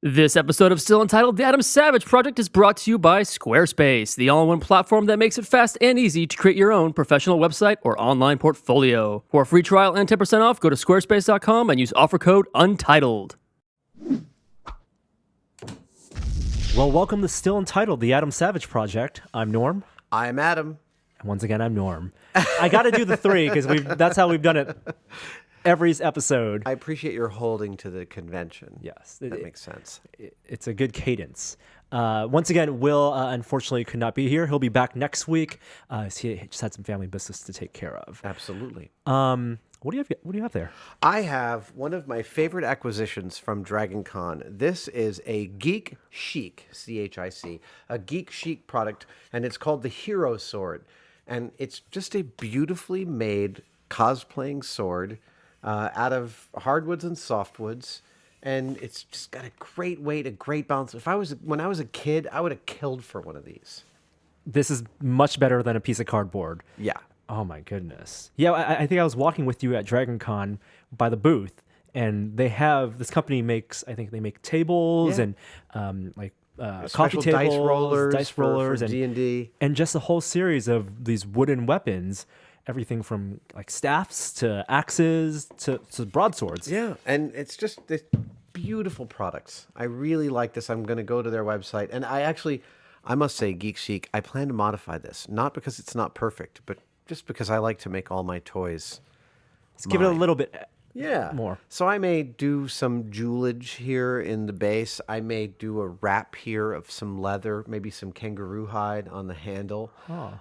This episode of Still Entitled, The Adam Savage Project is brought to you by Squarespace, the all-in-one platform that makes it fast and easy to create your own professional website or online portfolio. For a free trial and 10% off, go to squarespace.com and use offer code UNTITLED. Well, welcome to Still Entitled, The Adam Savage Project. I'm Norm. I'm Adam. And once again, I'm Norm. I got to do the three because that's how we've done it every episode. I appreciate your holding to the convention. Yes. That makes sense. It's a good cadence. Once again, Will unfortunately could not be here. He'll be back next week. He just had some family business to take care of. Absolutely. What do you have there? I have one of my favorite acquisitions from Dragon Con. This is a Geek Chic, C-H-I-C, a Geek Chic product, and it's called the Hero Sword. And it's just a beautifully made cosplaying sword out of hardwoods and softwoods. And it's just got a great weight, a great balance. When I was a kid, I would have killed for one of these. This is much better than a piece of cardboard. Yeah. Oh my goodness. Yeah, I think I was walking with you at Dragon Con by the booth, and this company makes, I think they make tables and coffee tables, dice rollers, for D&D. and just a whole series of these wooden weapons, everything from like staffs to axes to broadswords. Yeah, and it's just this beautiful products. I really like this. I'm going to go to their website, and I must say, Geek Chic, I plan to modify this, not because it's not perfect, but just because I like to make all my toys. Let's give it a little bit more. So I may do some jewelage here in the base. I may do a wrap here of some leather, maybe some kangaroo hide on the handle. Oh.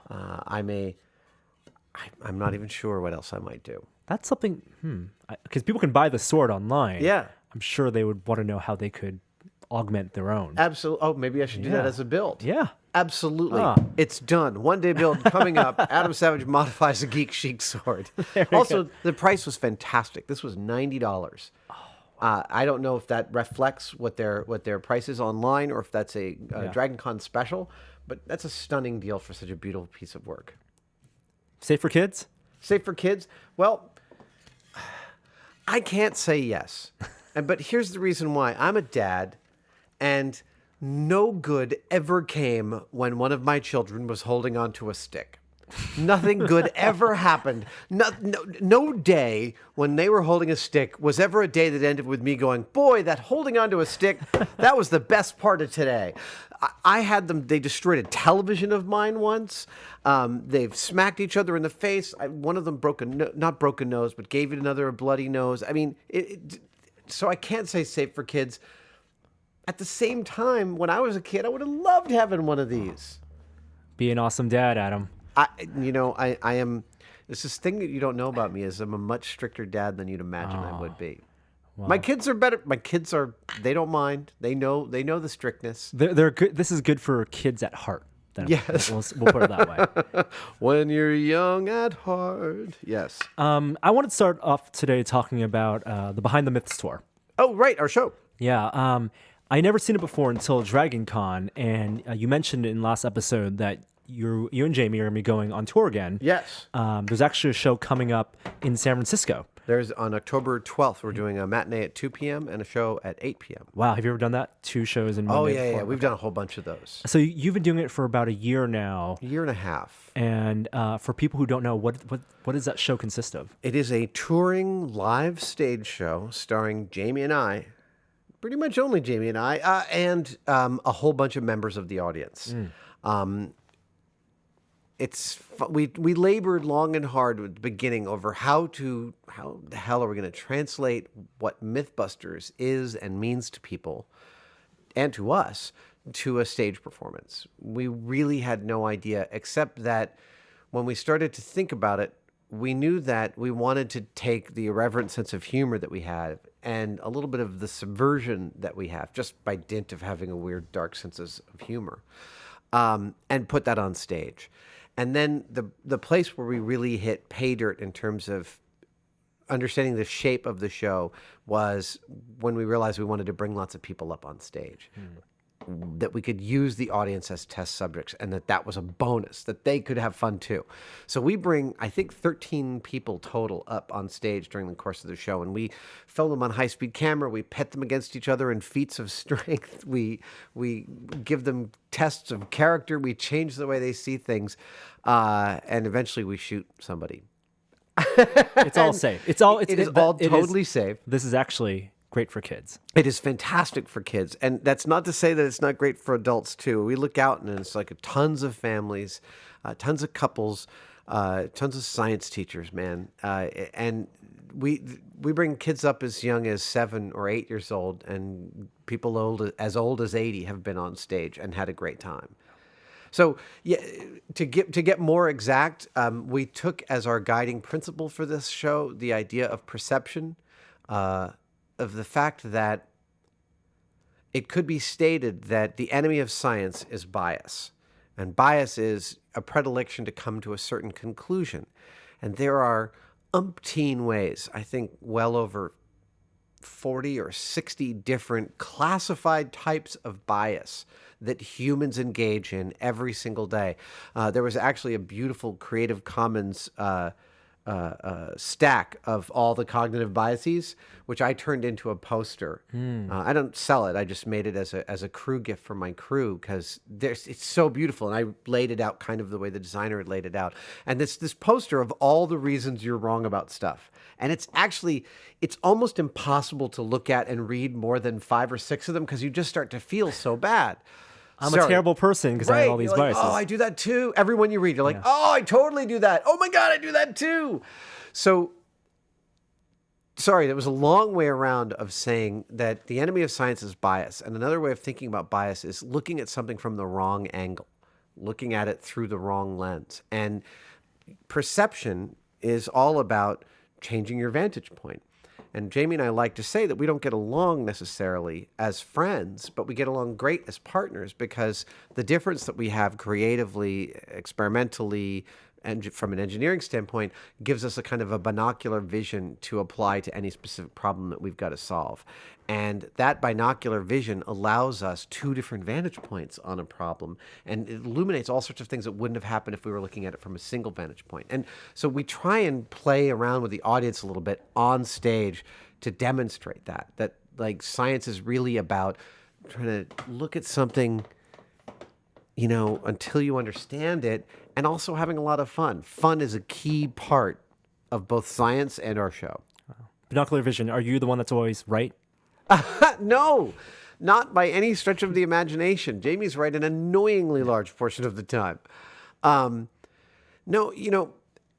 I'm not even sure what else I might do. That's something, because people can buy the sword online. Yeah. I'm sure they would want to know how they could augment their own. Absolutely. Oh, maybe I should do that as a build. Yeah. Absolutely. It's done. One day build coming up. Adam Savage modifies a Geek Chic sword. Also, the price was fantastic. This was $90. I don't know if that reflects what their price is online or if that's a Dragon Con special, but that's a stunning deal for such a beautiful piece of work. Safe for kids? Safe for kids? Well, I can't say yes. But here's the reason why. I'm a dad, and no good ever came when one of my children was holding onto a stick. Nothing good ever happened. No day when they were holding a stick was ever a day that ended with me going, boy, that holding onto a stick, that was the best part of today. I had them, they destroyed a television of mine once. They've smacked each other in the face. One of them not broke a nose, but gave another a bloody nose. I mean, so I can't say safe for kids. At the same time, when I was a kid, I would have loved having one of these. Be an awesome dad, Adam. I am. There's this thing that you don't know about me is I'm a much stricter dad than you'd imagine I would be. Wow. My kids are better. They don't mind. They know the strictness. They're good. This is good for kids at heart. Yes. We'll put it that way. When you're young at heart. Yes. I want to start off today talking about the Behind the Myths tour. Oh, right. Our show. Yeah. I never seen it before until Dragon Con, and you mentioned in last episode that you and Jamie are going to be going on tour again. Yes. There's actually a show coming up in San Francisco. There's on October 12th, we're doing a matinee at 2 p.m. and a show at 8 p.m. Wow. Have you ever done that? 2 shows in one day? Oh, yeah. We've done a whole bunch of those. So you've been doing it for about a year now. A year and a half. And for people who don't know, what does that show consist of? It is a touring live stage show starring Jamie and I, pretty much only Jamie and I, and a whole bunch of members of the audience. We labored long and hard at the beginning over how the hell are we going to translate what Mythbusters is and means to people and to us to a stage performance. We really had no idea, except that when we started to think about it, we knew that we wanted to take the irreverent sense of humor that we had and a little bit of the subversion that we have just by dint of having a weird dark sense of humor and put that on stage. And then the place where we really hit pay dirt in terms of understanding the shape of the show was when we realized we wanted to bring lots of people up on stage. that we could use the audience as test subjects, and that was a bonus, that they could have fun too. So we bring, I think, 13 people total up on stage during the course of the show, and we film them on high-speed camera. We pit them against each other in feats of strength. We give them tests of character. We change the way they see things, and eventually we shoot somebody. It's all safe. It is all totally safe. This is actually great for kids. It is fantastic for kids. And that's not to say that it's not great for adults, too. We look out and it's like tons of families, tons of couples, tons of science teachers, man. And we bring kids up as young as 7 or 8 years old, and people old as 80 have been on stage and had a great time. So, yeah, to get more exact, we took as our guiding principle for this show the idea of perception, of the fact that it could be stated that the enemy of science is bias. And bias is a predilection to come to a certain conclusion. And there are umpteen ways, I think well over 40 or 60 different classified types of bias that humans engage in every single day. There was actually a beautiful Creative Commons stack of all the cognitive biases, which I turned into a poster. I don't sell it. I just made it as a crew gift for my crew because it's so beautiful. And I laid it out kind of the way the designer had laid it out. And this poster of all the reasons you're wrong about stuff. And it's almost impossible to look at and read more than 5 or 6 of them because you just start to feel so bad. I'm a terrible person because I have all these You're like, biases. oh, I do that too. Everyone you read, you're like, oh, I totally do that. Oh my God, I do that too. So, sorry, that was a long way around of saying that the enemy of science is bias. And another way of thinking about bias is looking at something from the wrong angle, looking at it through the wrong lens. And perception is all about changing your vantage point. And Jamie and I like to say that we don't get along necessarily as friends, but we get along great as partners because the difference that we have creatively, experimentally, and from an engineering standpoint gives us a kind of a binocular vision to apply to any specific problem that we've got to solve. And that binocular vision allows us 2 different vantage points on a problem, and it illuminates all sorts of things that wouldn't have happened if we were looking at it from a single vantage point. And so we try and play around with the audience a little bit on stage to demonstrate that like science is really about trying to look at something, until you understand it, and also having a lot of fun. Fun is a key part of both science and our show. Binocular vision. Are you the one that's always right? No, not by any stretch of the imagination. Jamie's right an annoyingly large portion of the time. No,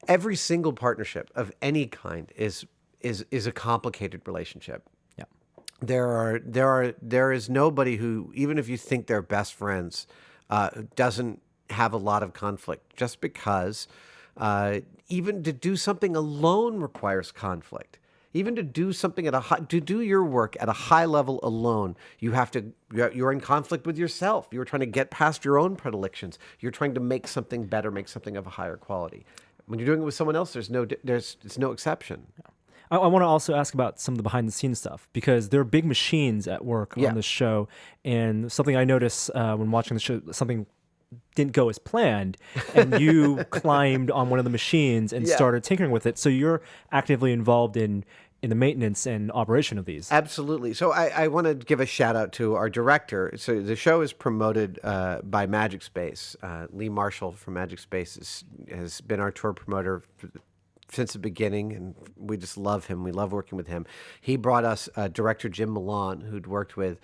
every single partnership of any kind is a complicated relationship. Yeah. There is nobody who, even if you think they're best friends, doesn't have a lot of conflict, just because even to do something alone requires conflict. Even to do something to do your work at a high level alone, you're in conflict with yourself. You're trying to get past your own predilections. You're trying to make something better, make something of a higher quality. When you're doing it with someone else, it's no exception. I want to also ask about some of the behind the scenes stuff because there are big machines at work on this show, and something I noticed when watching the show, something didn't go as planned, and you climbed on one of the machines and started tinkering with it. So you're actively involved in the maintenance and operation of these. Absolutely. So I want to give a shout out to our director. So the show is promoted by Magic Space. Lee Marshall from Magic Space has been our tour promoter since the beginning, and we just love him. We love working with him. He brought us director Jim Milan, who'd worked with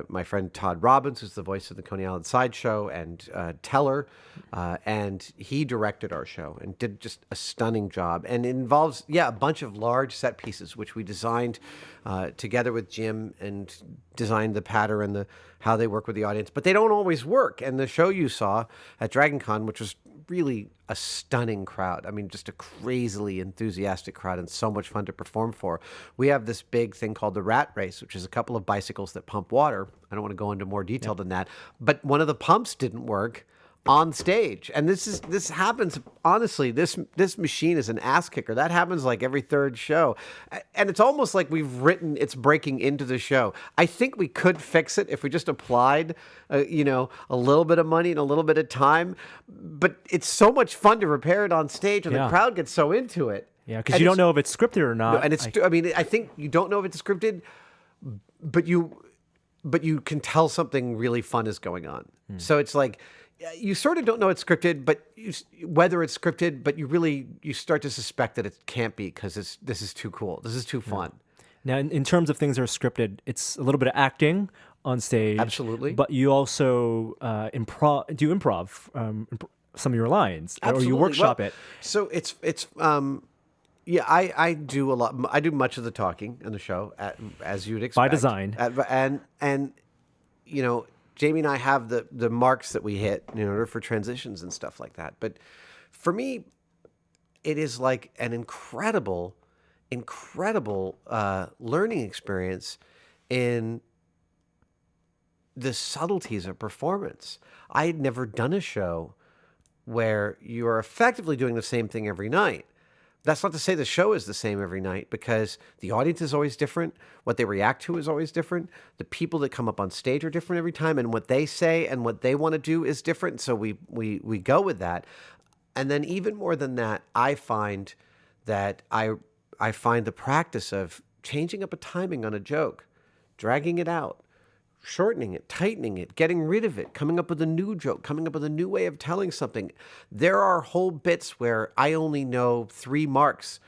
my friend Todd Robbins, who's the voice of the Coney Island Sideshow, and Teller, and he directed our show and did just a stunning job. And it involves, a bunch of large set pieces, which we designed together with Jim and designed the pattern and how they work with the audience. But they don't always work. And the show you saw at DragonCon, which was really a stunning crowd. I mean, just a crazily enthusiastic crowd and so much fun to perform for. We have this big thing called the Rat Race, which is a couple of bicycles that pump water. I don't want to go into more detail than that. But one of the pumps didn't work on stage. And this happens, honestly, this machine is an ass kicker. That happens like every third show. And it's almost like it's breaking into the show. I think we could fix it if we just applied, a little bit of money and a little bit of time. But it's so much fun to repair it on stage, and the crowd gets so into it. Yeah, because you don't know if it's scripted or not. No, and I think you don't know if it's scripted, but you can tell something really fun is going on. So it's like, you sort of don't know it's scripted, but whether it's scripted, but you start to suspect that it can't be, because this is too cool. This is too fun. Now, in terms of things that are scripted, it's a little bit of acting on stage. Absolutely. But you also improv some of your lines. Absolutely. Or you workshop it. So it's I do a lot. I do much of the talking on the show, as you'd expect. By design. And Jamie and I have the marks that we hit in order for transitions and stuff like that. But for me, it is like an incredible learning experience in the subtleties of performance. I had never done a show where you are effectively doing the same thing every night. That's not to say the show is the same every night, because the audience is always different. What they react to is always different. The people that come up on stage are different every time, and what they say and what they want to do is different. So we go with that. And then even more than that, I find that I find the practice of changing up a timing on a joke, dragging it out, shortening it, tightening it, getting rid of it, coming up with a new joke, coming up with a new way of telling something. There are whole bits where I only know 3 marks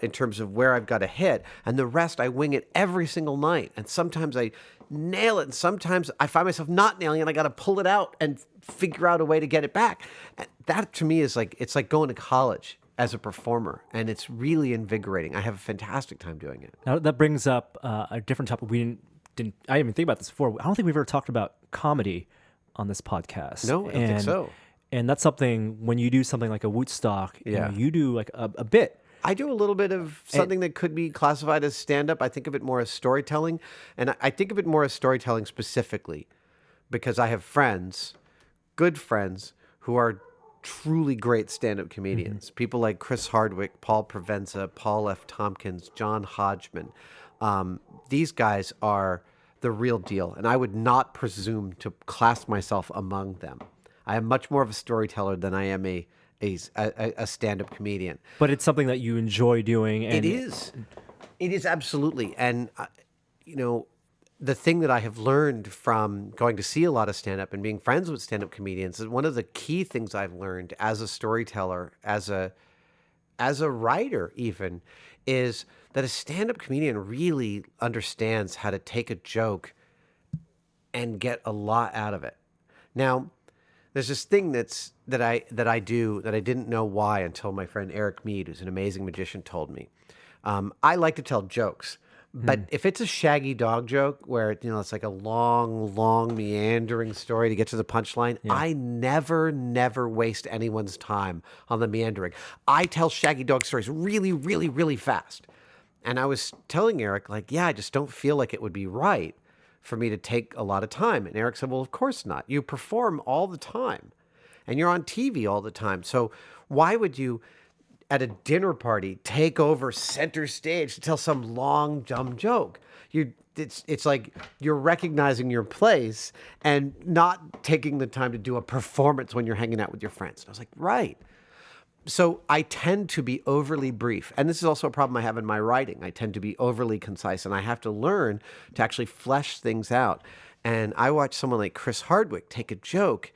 in terms of where I've got to hit, and the rest I wing it every single night. And sometimes I nail it, and sometimes I find myself not nailing it. I got to pull it out and figure out a way to get it back. And that to me is it's like going to college as a performer, and it's really invigorating. I have a fantastic time doing it. Now, that brings up a different topic. I didn't even think about this before. I don't think we've ever talked about comedy on this podcast. No, I don't think so. And that's something, when you do something like a Woodstock, Yeah. you do like a bit. I do a little bit of something that could be classified as stand-up. I think of it more as storytelling, and I think of it more as storytelling specifically because I have friends, good friends, who are truly great stand-up comedians. People like Chris Hardwick, Paul Provenza, Paul F. Tompkins, John Hodgman. These guys are the real deal, and I would not presume to class myself among them. I am much more of a storyteller than I am a stand-up comedian. But it's something that you enjoy doing. And It is absolutely. And, the thing that I have learned from going to see a lot of stand-up and being friends with stand-up comedians is one of the key things I've learned as a storyteller, as a writer even, is that a stand-up comedian really understands how to take a joke and get a lot out of it. Now, there's this thing that I do that I didn't know why until my friend Eric Mead, who's an amazing magician, told me. I like to tell jokes, but if it's a Shaggy Dog joke where it's like a long meandering story to get to the punchline, I never waste anyone's time on the meandering. I tell Shaggy Dog stories really fast. And I was telling Eric, I just don't feel like it would be right for me to take a lot of time. And Eric said, well, of course not. You perform all the time and you're on TV all the time. So why would you, at a dinner party, take over center stage to tell some long, dumb joke? It's like you're recognizing your place and not taking the time to do a performance when you're hanging out with your friends. And I was like, right. So I tend to be overly brief. And this is also a problem I have in my writing. I tend to be overly concise, and I have to learn to actually flesh things out. And I watch someone like Chris Hardwick take a joke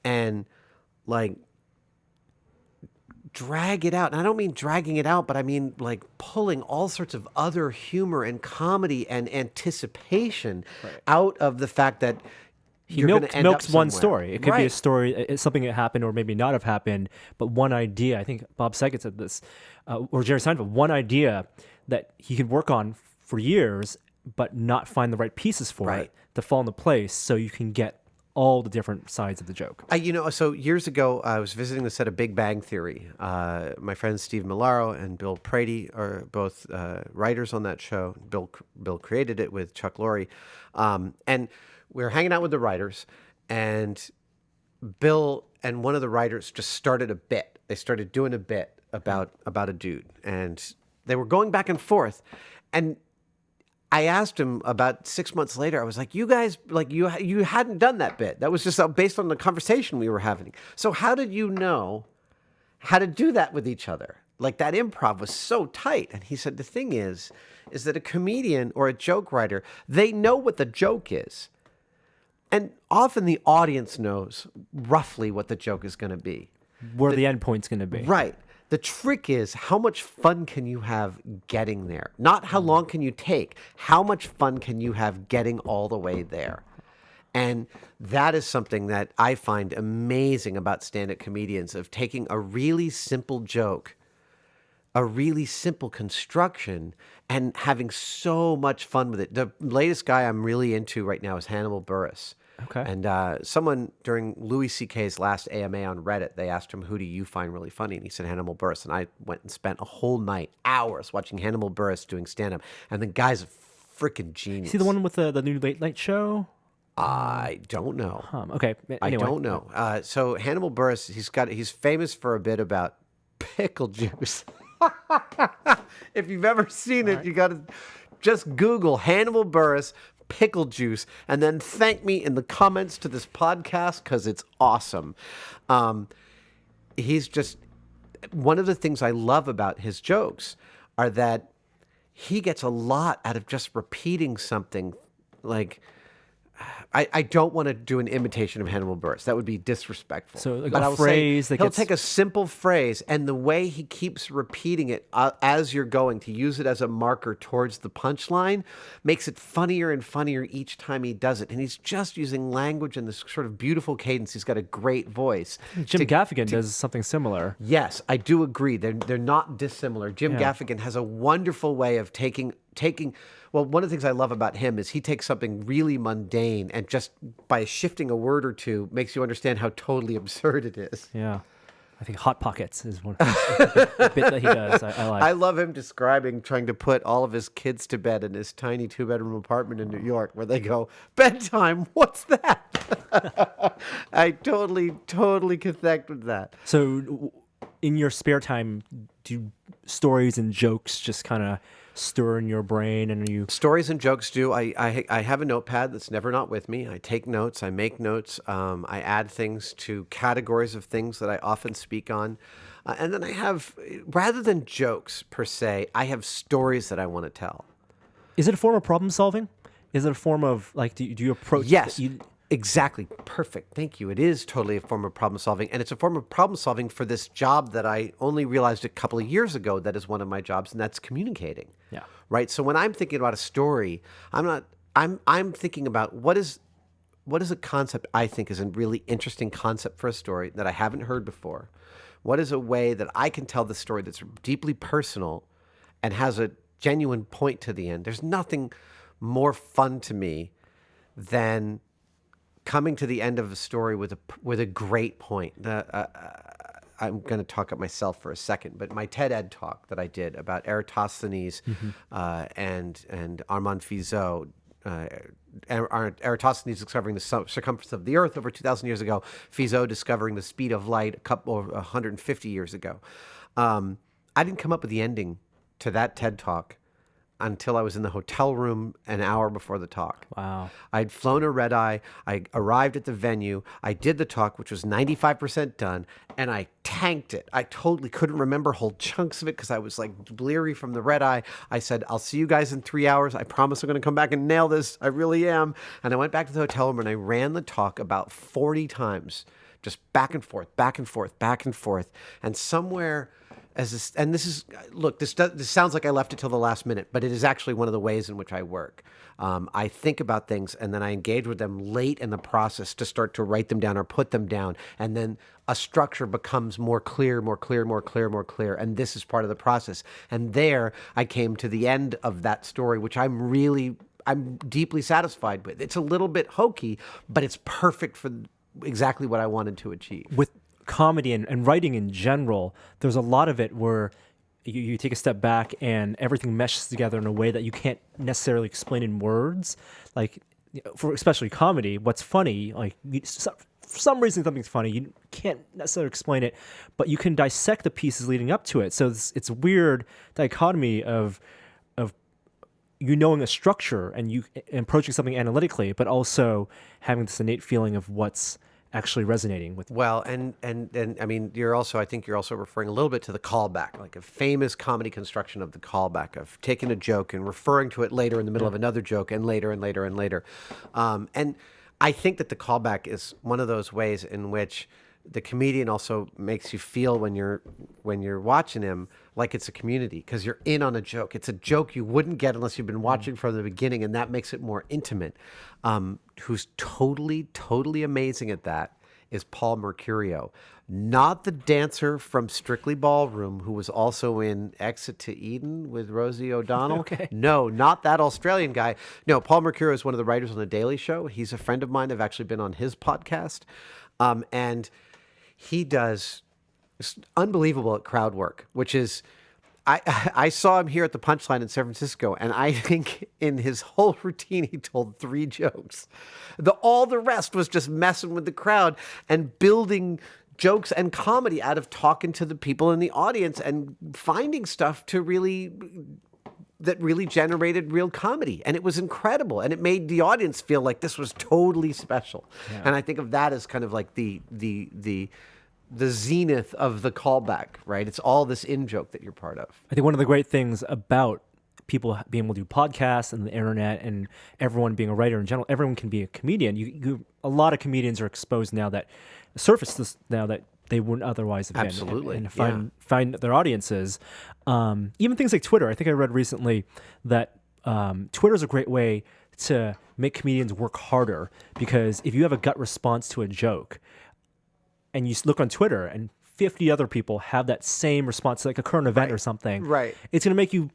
and drag it out. And I don't mean dragging it out, but I mean pulling all sorts of other humor and comedy and anticipation out of the fact that he you're gonna end milks up one somewhere. story. It could be a Right. story, it's something that happened or maybe not have happened, but one idea. I think Bob Saget said this, or Jerry Seinfeld. One idea that he could work on for years, but not find the right pieces for Right. it to fall into place, so you can get all the different sides of the joke. So years ago, I was visiting the set of Big Bang Theory. My friends Steve Milaro and Bill Prady are both writers on that show. Bill created it with Chuck Lorre. And we were hanging out with the writers, and Bill and one of the writers just started a bit. They started doing a bit about a dude, and they were going back and forth. And I asked him about 6 months later, I was like, you guys, like you hadn't done that bit. That was just based on the conversation we were having. So how did you know how to do that with each other? Like that improv was so tight. And he said, the thing is that a comedian or a joke writer, they know what the joke is. And often the audience knows roughly what the joke is going to be. Where the end point's going to be. Right. The trick is, how much fun can you have getting there? Not how long can you take. How much fun can you have getting all the way there? And that is something that I find amazing about stand-up comedians, of taking a really simple joke, a really simple construction, and having so much fun with it. The latest guy I'm really into right now is Hannibal Buress. Okay. And someone during Louis C.K.'s last AMA on Reddit, they asked him, who do you find really funny? And he said Hannibal Buress. And I went and spent a whole night, hours, watching Hannibal Buress doing stand-up. And the guy's a freaking genius. Is he the one with the new late night show? I don't know. Okay. Anyway. I don't know. So Hannibal Buress, he's famous for a bit about pickle juice. If you've ever seen it, you got to just Google Hannibal Buress pickle juice and then thank me in the comments to this podcast, because it's awesome. He's just, one of the things I love about his jokes are that he gets a lot out of just repeating something. Like, I don't want to do an imitation of Hannibal Buress. That would be disrespectful. So like but a I'll phrase say that he'll gets... take a simple phrase, and the way he keeps repeating it as you're going, to use it as a marker towards the punchline, makes it funnier and funnier each time he does it. And he's just using language in this sort of beautiful cadence. He's got a great voice. Jim Gaffigan does something similar. Yes, I do agree. They're not dissimilar. Jim Gaffigan has a wonderful way of taking. Well, one of the things I love about him is he takes something really mundane and just by shifting a word or two makes you understand how totally absurd it is. Yeah. I think Hot Pockets is one a bit that he does. I like. I love him describing trying to put all of his kids to bed in his tiny 2-bedroom apartment in New York, where they go, bedtime, what's that? I totally connect with that. So in your spare time, do stories and jokes just kind of stir in your brain, and you... Stories and jokes do. I have a notepad that's never not with me. I take notes. I make notes. I add things to categories of things that I often speak on. And then I have, rather than jokes per se, I have stories that I want to tell. Is it a form of problem solving? Is it a form of, like, do you approach... Yes. Exactly. Perfect. Thank you. It is totally a form of problem solving. And it's a form of problem solving for this job that I only realized a couple of years ago that is one of my jobs, and that's communicating. Yeah. Right. So when I'm thinking about a story, I'm thinking about what is a concept I think is a really interesting concept for a story that I haven't heard before. What is a way that I can tell the story that's deeply personal and has a genuine point to the end? There's nothing more fun to me than coming to the end of a story with a great point. I'm going to talk up myself for a second, but my TED Ed talk that I did about Eratosthenes and Armand Fizeau, Eratosthenes discovering the circumference of the Earth over 2,000 years ago, Fizeau discovering the speed of light over 150 years ago. I didn't come up with the ending to that TED talk until I was in the hotel room an hour before the talk. Wow. I'd flown a red eye. I arrived at the venue. I did the talk, which was 95% done, and I tanked it. I totally couldn't remember whole chunks of it because I was like bleary from the red eye. I said, I'll see you guys in 3 hours. I promise I'm going to come back and nail this. I really am. And I went back to the hotel room and I ran the talk about 40 times, just back and forth, back and forth, back and forth. And somewhere... this sounds like I left it till the last minute, but it is actually one of the ways in which I work. I think about things and then I engage with them late in the process to start to write them down or put them down. And then a structure becomes more clear. And this is part of the process. And there I came to the end of that story, which I'm deeply satisfied with. It's a little bit hokey, but it's perfect for exactly what I wanted to achieve. With comedy and writing in general, there's a lot of it where you take a step back and everything meshes together in a way that you can't necessarily explain in words. Like, for especially comedy, what's funny, like for some reason something's funny. You can't necessarily explain it, but you can dissect the pieces leading up to it. So it's a weird dichotomy of you knowing a structure and you approaching something analytically, but also having this innate feeling of what's actually resonating with. Well, and I mean, I think you're also referring a little bit to the callback, like a famous comedy construction of the callback, of taking a joke and referring to it later in the middle of another joke, and later and later and later. And I think that the callback is one of those ways in which the comedian also makes you feel when you're watching him like it's a community, because you're in on a joke. It's a joke you wouldn't get unless you've been watching from the beginning, and that makes it more intimate. Who's totally amazing at that is Paul Mercurio, not the dancer from Strictly Ballroom who was also in Exit to Eden with Rosie O'Donnell. Okay. No, not that Australian guy. No, Paul Mercurio is one of the writers on The Daily Show. He's a friend of mine. I've actually been on his podcast. And he does unbelievable at crowd work, which is, I saw him here at the Punchline in San Francisco, and I think in his whole routine he told 3 jokes. All the rest was just messing with the crowd and building jokes and comedy out of talking to the people in the audience and finding stuff that really generated real comedy. And it was incredible. And it made the audience feel like this was totally special. Yeah. And I think of that as kind of like the zenith of the callback, right? It's all this in-joke that you're part of. I think one of the great things about people being able to do podcasts and the internet and everyone being a writer in general, everyone can be a comedian. A lot of comedians are exposed now that they wouldn't otherwise have been. Absolutely. And find their audiences. Even things like Twitter. I think I read recently that Twitter is a great way to make comedians work harder, because if you have a gut response to a joke and you look on Twitter and 50 other people have that same response, like a current event or something, right, it's going to make you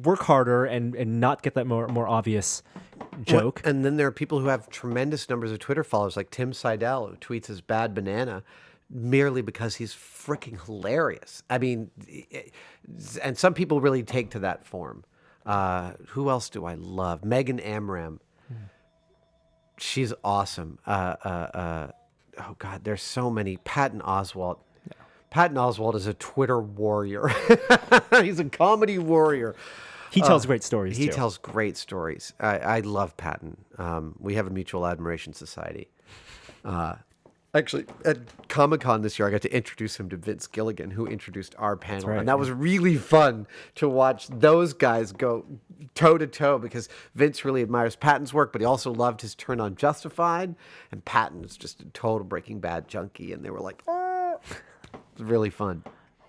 work harder and not get that more obvious joke. Well, and then there are people who have tremendous numbers of Twitter followers, like Tim Seidel, who tweets as Bad Banana merely because he's freaking hilarious. I mean, and some people really take to that form. Who else do I love? Megan Amram. She's awesome. Oh God, there's so many. Patton Oswalt. Yeah. Patton Oswalt is a Twitter warrior. He's a comedy warrior. He tells great stories. He tells great stories. I love Patton. We have a mutual admiration society. Actually, at Comic-Con this year, I got to introduce him to Vince Gilligan, who introduced our panel. Right. And that was really fun to watch those guys go toe-to-toe, because Vince really admires Patton's work, but he also loved his turn on Justified. And Patton is just a total Breaking Bad junkie. And they were like, oh. It was really fun.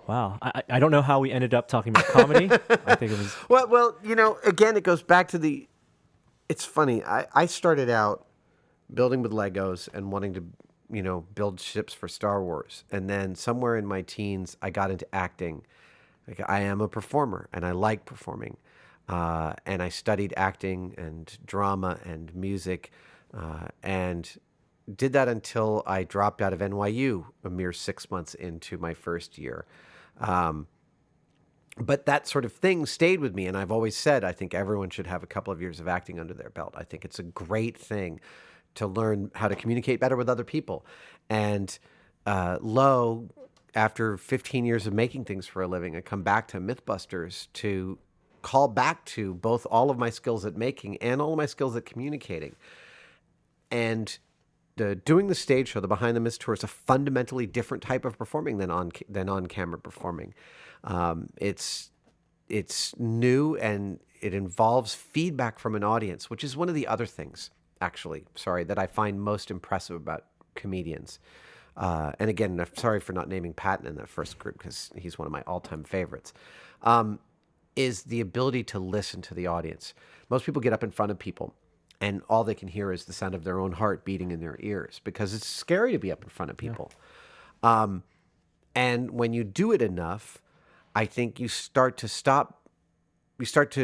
Wow. I don't know how we ended up talking about comedy. I think it was... Well, again, it goes back to it's funny. I started out building with Legos and wanting to build ships for Star Wars. And then somewhere in my teens, I got into acting. Like, I am a performer and I like performing. And I studied acting and drama and music, and did that until I dropped out of NYU a mere 6 months into my first year. But that sort of thing stayed with me. And I've always said, I think everyone should have a couple of years of acting under their belt. I think it's a great thing to learn how to communicate better with other people. And after 15 years of making things for a living, I come back to Mythbusters to call back to both all of my skills at making and all of my skills at communicating. And doing the stage show, the Behind the Myth tour, is a fundamentally different type of performing than on-camera performing. It's new, and it involves feedback from an audience, which is one of the other things, that I find most impressive about comedians. And again, I'm sorry for not naming Patton in that first group, because he's one of my all-time favorites, is the ability to listen to the audience. Most people get up in front of people, and all they can hear is the sound of their own heart beating in their ears, because it's scary to be up in front of people. Yeah. And when you do it enough, I think you start to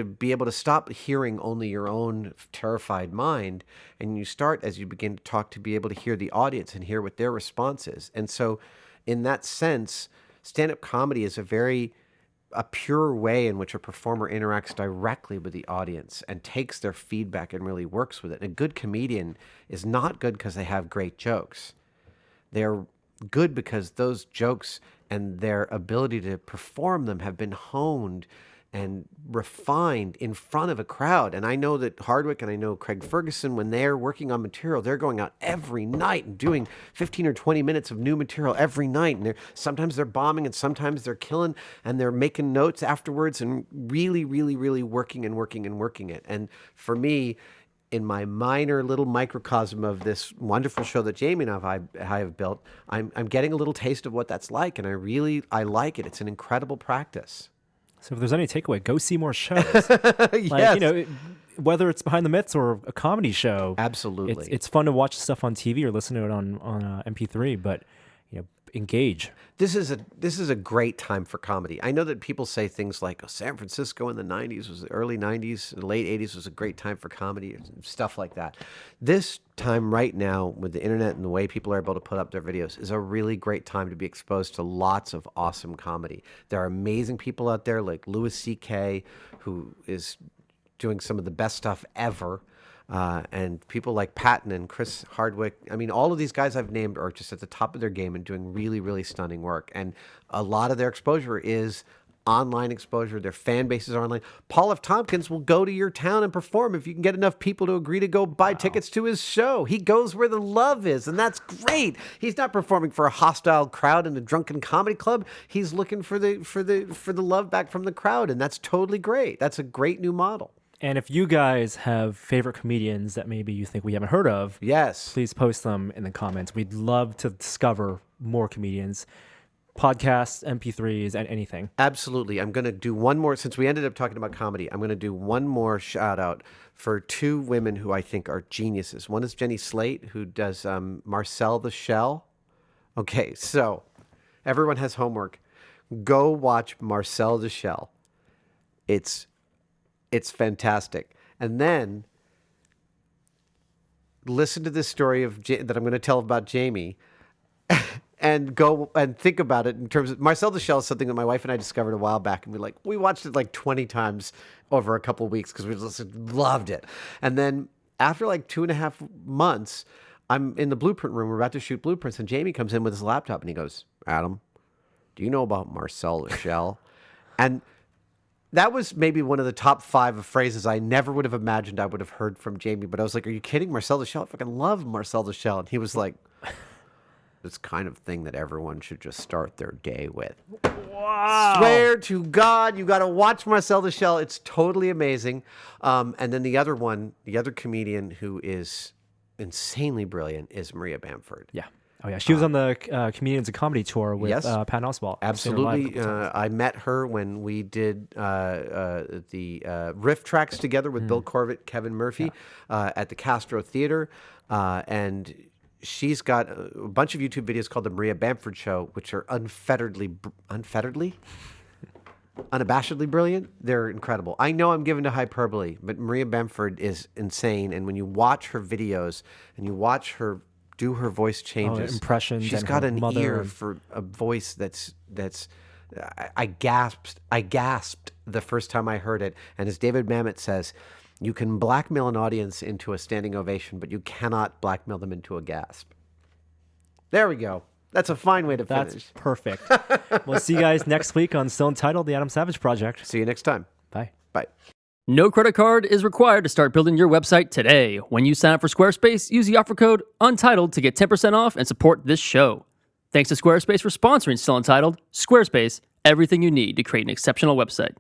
be able to stop hearing only your own terrified mind, and you start, as you begin to talk, to be able to hear the audience and hear what their response is. And so in that sense, stand-up comedy is a pure way in which a performer interacts directly with the audience and takes their feedback and really works with it. And a good comedian is not good because they have great jokes. They're good because those jokes and their ability to perform them have been honed and refined in front of a crowd. And I know that Hardwick and I know Craig Ferguson, when they're working on material, they're going out every night and doing 15 or 20 minutes of new material every night. And sometimes they're bombing and sometimes they're killing, and they're making notes afterwards and really, really, really working it. And for me, in my minor little microcosm of this wonderful show that Jamie and I have built, I'm getting a little taste of what that's like. And I like it. It's an incredible practice. So if there's any takeaway, go see more shows. Yes. Whether it's Behind the Myths or a comedy show. Absolutely. It's fun to watch stuff on TV or listen to it on MP3, but engage. This is a great time for comedy. I know that people say things like, San Francisco in the 90s was the early 90s, and late 80s was a great time for comedy, and stuff like that. This time right now with the internet and the way people are able to put up their videos is a really great time to be exposed to lots of awesome comedy. There are amazing people out there like Louis C.K., who is doing some of the best stuff ever. And people like Patton and Chris Hardwick. I mean, all of these guys I've named are just at the top of their game and doing really, really stunning work. And a lot of their exposure is online exposure. Their fan bases are online. Paul F. Tompkins will go to your town and perform if you can get enough people to agree to go buy tickets to his show. He goes where the love is, and that's great. He's not performing for a hostile crowd in a drunken comedy club. He's looking for the love back from the crowd, and that's totally great. That's a great new model. And if you guys have favorite comedians that maybe you think we haven't heard of, yes, please post them in the comments. We'd love to discover more comedians, podcasts, MP3s, and anything. Absolutely. I'm going to do one more, since we ended up talking about comedy, I'm going to do one more shout out for two women who I think are geniuses. One is Jenny Slate, who does Marcel the Shell. Okay, so everyone has homework. Go watch Marcel the Shell. It's fantastic. And then listen to this story that I'm going to tell about Jamie and go and think about it in terms of Marcel the Shell is something that my wife and I discovered a while back. And we watched it like 20 times over a couple of weeks because we just loved it. And then after like 2.5 months, I'm in the blueprint room. We're about to shoot blueprints. And Jamie comes in with his laptop and he goes, Adam, do you know about Marcel the Shell? And that was maybe one of the top 5 of phrases I never would have imagined I would have heard from Jamie. But I was like, are you kidding? Marcel the Shell? I fucking love Marcel the Shell. And he was like, this kind of thing that everyone should just start their day with. Wow. Swear to God, you got to watch Marcel the Shell. It's totally amazing. And then the other comedian who is insanely brilliant is Maria Bamford. Yeah. Oh, yeah. She was on the Comedians of Comedy tour with Pat Oswalt. Absolutely. I met her when we did the riff tracks together with Bill Corvitt, Kevin Murphy at the Castro Theater. And she's got a bunch of YouTube videos called The Maria Bamford Show, which are unabashedly brilliant. They're incredible. I know I'm given to hyperbole, but Maria Bamford is insane. And when you watch her videos and you watch her do her voice changes, impressions, she's got an ear for a voice that's I gasped the first time I heard it. And as David Mamet says, you can blackmail an audience into a standing ovation, but you cannot blackmail them into a gasp. There we go. That's a fine way to finish. That's perfect. We'll see you guys next week on Still Untitled, The Adam Savage Project. See you next time. Bye. Bye. No credit card is required to start building your website today. When you sign up for Squarespace, use the offer code Untitled to get 10% off and support this show. Thanks to Squarespace for sponsoring Still Untitled. Squarespace, everything you need to create an exceptional website.